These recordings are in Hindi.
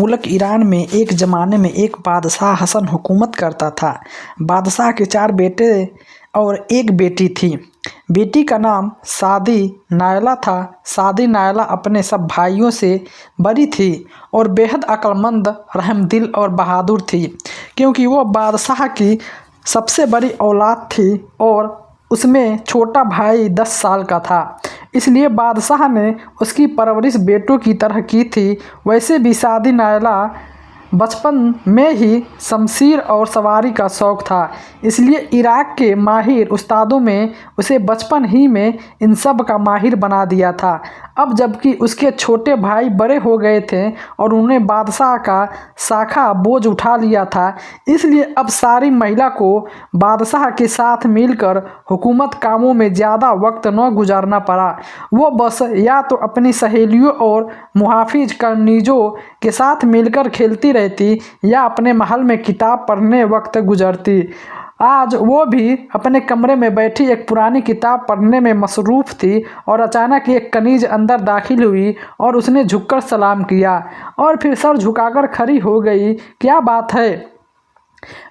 मुल्क ईरान में एक ज़माने में एक बादशाह हसन हुकूमत करता था। बादशाह के 4 बेटे और 1 बेटी थी। बेटी का नाम सादी नायला था। सादी नायला अपने सब भाइयों से बड़ी थी और बेहद अक्लमंद, रहमदिल और बहादुर थी, क्योंकि वो बादशाह की सबसे बड़ी औलाद थी और उसमें छोटा भाई 10 साल का था। इसलिए बादशाह ने उसकी परवरिश बेटों की तरह की थी। वैसे भी सादी नायला बचपन में ही शमशीर और सवारी का शौक़ था, इसलिए इराक के माहिर उस्तादों में उसे बचपन ही में इन सब का माहिर बना दिया था। अब जबकि उसके छोटे भाई बड़े हो गए थे और उन्हें बादशाह का शाखा बोझ उठा लिया था, इसलिए अब सारी महिला को बादशाह के साथ मिलकर हुकूमत कामों में ज़्यादा वक्त न गुजारना पड़ा। वो बस या तो अपनी सहेलियों और मुहाफिज कनीजों के साथ मिलकर खेलती रहती या अपने महल में किताब पढ़ने वक्त गुजरती। आज वो भी अपने कमरे में बैठी एक पुरानी किताब पढ़ने में मसरूफ़ थी और अचानक एक कनीज अंदर दाखिल हुई और उसने झुककर सलाम किया और फिर सर झुकाकर खड़ी हो गई। क्या बात है?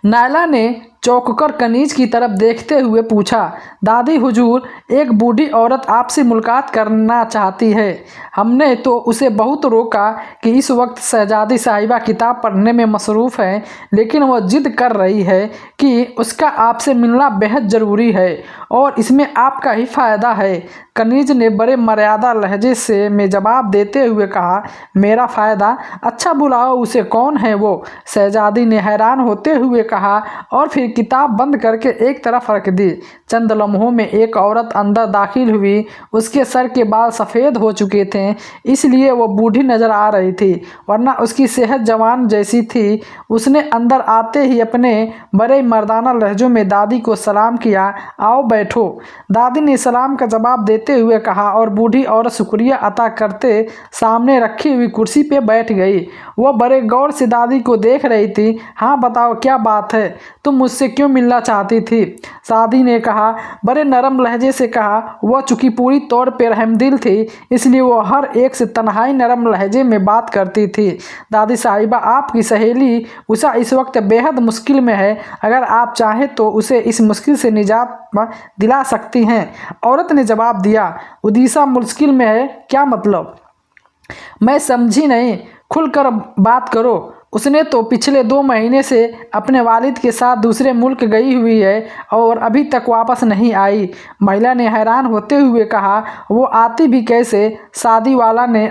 नायला ने चौंककर कनीज की तरफ देखते हुए पूछा। दादी हुजूर, एक बूढ़ी औरत आपसे मुलाकात करना चाहती है। हमने तो उसे बहुत रोका कि इस वक्त शहजादी साहिबा किताब पढ़ने में मसरूफ़ है, लेकिन वह जिद कर रही है कि उसका आपसे मिलना बेहद ज़रूरी है और इसमें आपका ही फ़ायदा है। कनीज ने बड़े मर्यादा लहजे से में जवाब देते हुए कहा, मेरा फ़ायदा? अच्छा बुलाओ उसे, कौन है वो? शहजादी ने हैरान होते हुए कहा और फिर किताब बंद करके एक तरफ रख दी। चंद लम्हों में एक औरत अंदर दाखिल हुई। उसके सर के बाल सफ़ेद हो चुके थे, इसलिए वो बूढ़ी नज़र आ रही थी, वरना उसकी सेहत जवान जैसी थी। उसने अंदर आते ही अपने बड़े मर्दाना लहजों में दादी को सलाम किया। आओ बैठो। दादी ने सलाम का जवाब देते हुए कहा और बूढ़ी औरत शुक्रिया अता करते सामने रखी हुई कुर्सी पे बैठ गई। वह बड़े गौर से दादी को देख रही थी। हाँ बताओ, क्या बात है? तुम मुझसे क्यों मिलना चाहती थी? सादी ने कहा, बड़े नरम लहजे से कहा। वह चूँकि पूरी तौर पर रहमदिल थी, इसलिए वह हर एक से तन्हाई नरम लहजे में बात करती थी। दादी साहिबा, आपकी सहेली उषा इस वक्त बेहद मुश्किल में है। अगर आप चाहें तो उसे इस मुश्किल से निजात दिला सकती हैं। औरत ने जवाब दिया, उदिशा मुश्किल में है? क्या मतलब? मैं समझी नहीं, खुलकर बात करो। उसने तो पिछले 2 महीने से अपने वालिद के साथ दूसरे मुल्क गई हुई है और अभी तक वापस नहीं आई। महिला ने हैरान होते हुए कहा, वो आती भी कैसे? शादी वाला ने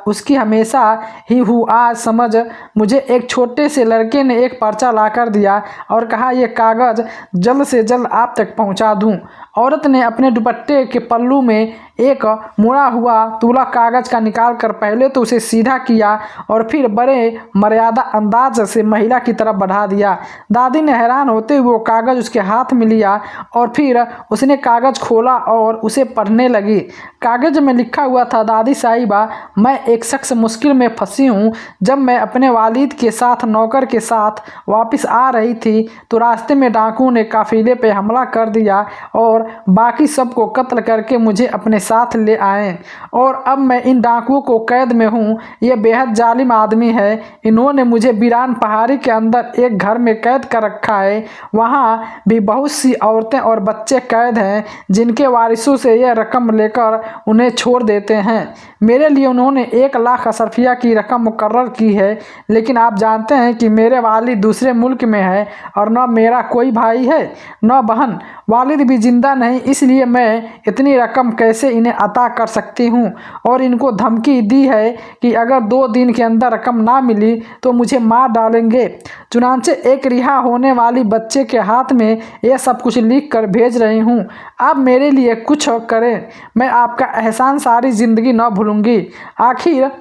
उसकी हमेशा ही हूँ आज समझ। मुझे एक छोटे से लड़के ने एक पर्चा लाकर दिया और कहा, ये कागज़ जल्द से जल्द आप तक पहुँचा दूँ। औरत ने अपने दुपट्टे के पल्लू में एक मुड़ा हुआ तूला कागज़ का निकाल कर पहले तो उसे सीधा किया और फिर बड़े मर्यादा अंदाज से महिला की तरफ बढ़ा दिया। दादी ने हैरान होते हुए वो कागज़ उसके हाथ में लिया और फिर उसने कागज़ खोला और उसे पढ़ने लगी। कागज़ में लिखा हुआ था, दादी साहिबा, मैं एक शख्स मुश्किल में फंसी हूँ। जब मैं अपने वालिद के साथ नौकर के साथ वापस आ रही थी तो रास्ते में डाकुओं ने काफिले पे हमला कर दिया और बाकी सबको कत्ल करके मुझे अपने साथ ले आए और अब मैं इन डाकुओं को कैद में हूँ। ये बेहद जालिम आदमी है। इन्होंने मुझे वीरान पहाड़ी के अंदर एक घर में कैद कर रखा है। वहाँ भी बहुत सी औरतें और बच्चे कैद हैं जिनके वारिसों से यह रकम लेकर उन्हें छोड़ देते हैं। मेरे लिए उन्होंने 1 लाख अशरफिया की रकम मुकर्रर की है, लेकिन आप जानते हैं कि मेरे वालिद दूसरे मुल्क में है और न मेरा कोई भाई है न बहन। वालिद भी जिंदा नहीं, इसलिए मैं इतनी रकम कैसे इन्हें अता कर सकती हूँ और इनको धमकी दी है कि अगर 2 दिन के अंदर रकम ना मिली तो मुझे मार डालेंगे। चुनांचे एक रिहा होने वाली बच्चे के हाथ में यह सब कुछ लिख कर भेज रही हूँ। आप मेरे लिए कुछ करें, मैं आपका एहसान सारी ज़िंदगी न भूलूंगी। आखिर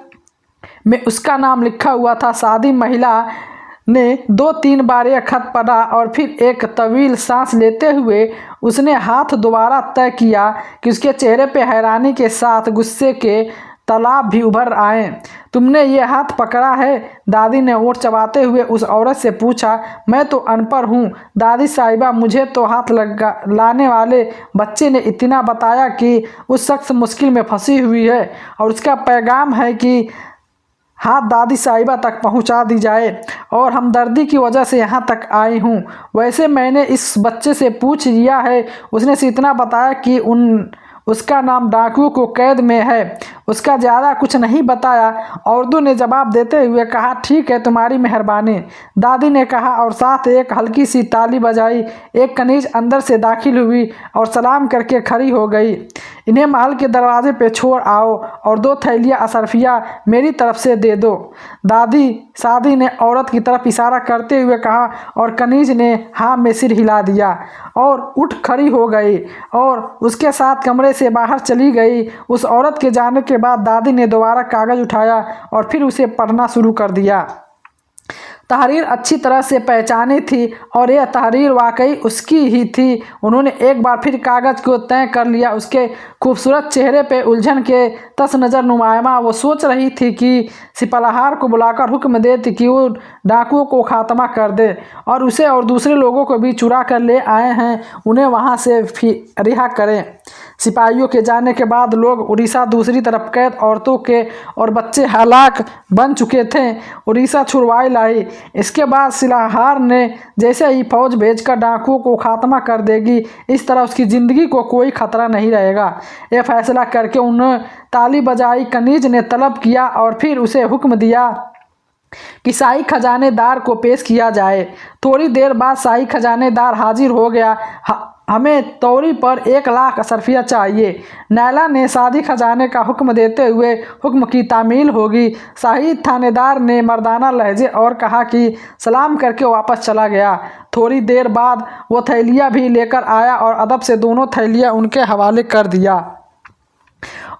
में उसका नाम लिखा हुआ था। सादी महिला ने 2-3 बार यह खत पढ़ा और फिर एक तवील सांस लेते हुए उसने हाथ दोबारा तय किया कि उसके चेहरे पे हैरानी के साथ गुस्से के तालाब भी उभर आए। तुमने ये हाथ पकड़ा है? दादी ने ओठ चबाते हुए उस औरत से पूछा। मैं तो अनपढ़ हूँ दादी साहिबा, मुझे तो हाथ लाने वाले बच्चे ने इतना बताया कि उस शख्स मुश्किल में फंसी हुई है और उसका पैगाम है कि हाथ दादी साहिबा तक पहुंचा दी जाए और हमदर्दी की वजह से यहाँ तक आई हूँ। वैसे मैंने इस बच्चे से पूछ लिया है, उसने से इतना बताया कि उसका नाम डाकुओं को कैद में है, उसका ज़्यादा कुछ नहीं बताया। औरतों ने जवाब देते हुए कहा, ठीक है, तुम्हारी मेहरबानी, दादी ने कहा और साथ एक हल्की सी ताली बजाई। एक कनीज अंदर से दाखिल हुई और सलाम करके खड़ी हो गई। इन्हें महल के दरवाजे पे छोड़ आओ और 2 थैलियाँ असरफिया मेरी तरफ से दे दो। दादी सादी ने औरत की तरफ इशारा करते हुए कहा और कनीज ने हाँ में सिर हिला दिया और उठ खड़ी हो गई और उसके साथ कमरे से बाहर चली गई। उस औरत के जाने के बाद दादी ने दोबारा कागज़ उठाया और फिर उसे पढ़ना शुरू कर दिया। तहरीर अच्छी तरह से पहचानी थी और यह तहरीर वाकई उसकी ही थी। उन्होंने एक बार फिर कागज़ को तय कर लिया। उसके खूबसूरत चेहरे पे उलझन के तस नज़र नुमायमा। वो सोच रही थी कि सिपहलार को बुलाकर हुक्म देती कि वो डाकुओं को खात्मा कर दे और उसे और दूसरे लोगों को भी चुरा कर ले आए हैं, उन्हें वहाँ से रिहा करें। सिपाहियों के जाने के बाद लोग उड़ीसा दूसरी तरफ कैद औरतों के और बच्चे हलाक बन चुके थे। उड़ीसा छुड़वाई लाई। इसके बाद सिपहलार ने जैसे ही फौज भेजकर डाकुओं को खात्मा कर देगी, इस तरह उसकी ज़िंदगी को कोई खतरा नहीं रहेगा। यह फैसला करके उन्हें ताली बजाई। कनीज ने तलब किया और फिर उसे हुक्म दिया कि शाही खजानेदार को पेश किया जाए। थोड़ी देर बाद शाही खजानेदार हाजिर हो गया। हमें तौरी पर 1 लाख असरफिया चाहिए। नैला ने शादी खजाने का हुक्म देते हुए हुक्म की तामील होगी। शाही थानेदार ने मर्दाना लहजे और कहा कि सलाम करके वापस चला गया। थोड़ी देर बाद वो थैलियाँ भी लेकर आया और अदब से दोनों थैलियाँ उनके हवाले कर दिया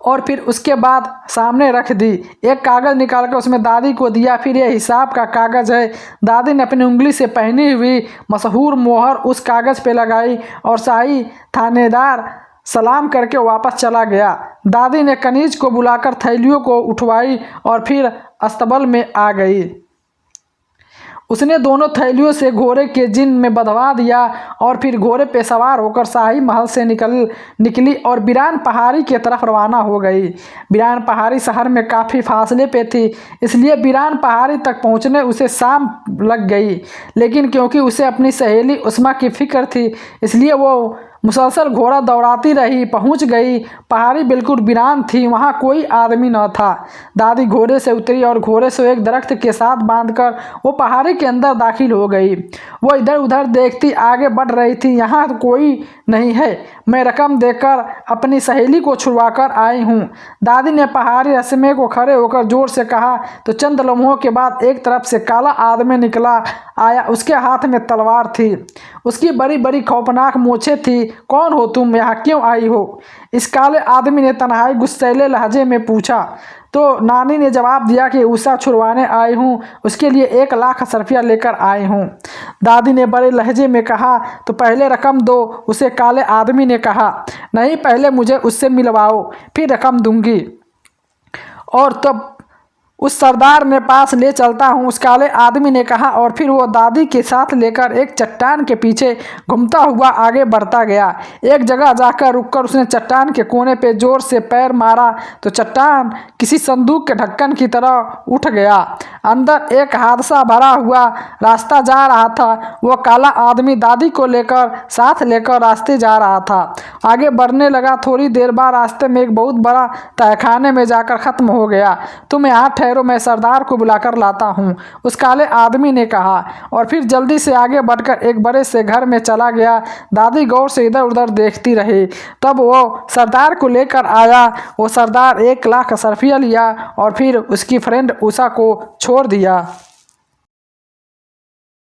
और फिर उसके बाद सामने रख दी। एक कागज़ निकालकर उसमें दादी को दिया। फिर यह हिसाब का कागज़ है। दादी ने अपनी उंगली से पहनी हुई मशहूर मोहर उस कागज़ पे लगाई और शाही थानेदार सलाम करके वापस चला गया। दादी ने कनीज को बुलाकर थैलियों को उठवाई और फिर अस्तबल में आ गई। उसने दोनों थैलियों से घोड़े के जिन में बंधवा दिया और फिर घोड़े पे सवार होकर शाही महल से निकली और बिरान पहाड़ी की तरफ रवाना हो गई। बिरान पहाड़ी शहर में काफ़ी फासले पे थी, इसलिए बिरान पहाड़ी तक पहुंचने उसे शाम लग गई। लेकिन क्योंकि उसे अपनी सहेली उस्मा की फिक्र थी, इसलिए वो मुसलसल घोड़ा दौड़ाती रही। पहुंच गई। पहाड़ी बिल्कुल वीरान थी, वहां कोई आदमी न था। दादी घोड़े से उतरी और घोड़े से एक दरख्त के साथ बांधकर वो पहाड़ी के अंदर दाखिल हो गई। वो इधर उधर देखती आगे बढ़ रही थी। यहाँ तो कोई नहीं है, मैं रकम देकर अपनी सहेली को छुड़वाकर आई हूँ। दादी ने पहाड़ी रस्मे को खड़े होकर जोर से कहा तो चंद लम्हों के बाद एक तरफ से काला आदमी निकला आया। उसके हाथ में तलवार थी, उसकी बड़ी बड़ी खौफनाक मूछें थी। कौन हो तुम, यहाँ क्यों आई हो? इस काले आदमी ने तन्हाई गुस्सैले लहजे में पूछा। तो नानी ने जवाब दिया कि उषा छुड़वाने आई हूँ, उसके लिए 1 लाख असरफिया लेकर आई हूँ। दादी ने बड़े लहजे में कहा तो पहले रकम दो। उसे काले आदमी ने कहा नहीं, पहले मुझे उससे मिलवाओ, फिर रकम दूंगी और तब उस सरदार ने पास ले चलता हूँ, उस काले आदमी ने कहा और फिर वो दादी के साथ लेकर एक चट्टान के पीछे घूमता हुआ आगे बढ़ता गया। एक जगह जाकर रुककर उसने चट्टान के कोने पे जोर से पैर मारा तो चट्टान किसी संदूक के ढक्कन की तरह उठ गया। अंदर एक हादसा भरा हुआ रास्ता जा रहा था। वो काला आदमी दादी को साथ लेकर रास्ते जा रहा था। आगे बढ़ने लगा। थोड़ी देर बाद रास्ते में एक बहुत बड़ा तहखाने में जाकर ख़त्म हो गया। तुम यहाँ ठहरो, मैं सरदार को बुलाकर लाता हूँ, उस काले आदमी ने कहा और फिर जल्दी से आगे बढ़कर एक बड़े से घर में चला गया। दादी गौर से इधर उधर देखती रही। तब वो सरदार को लेकर आया। वो सरदार 1 लाख असरफिया लिया और फिर उसकी फ्रेंड उषा को छोड़ दिया।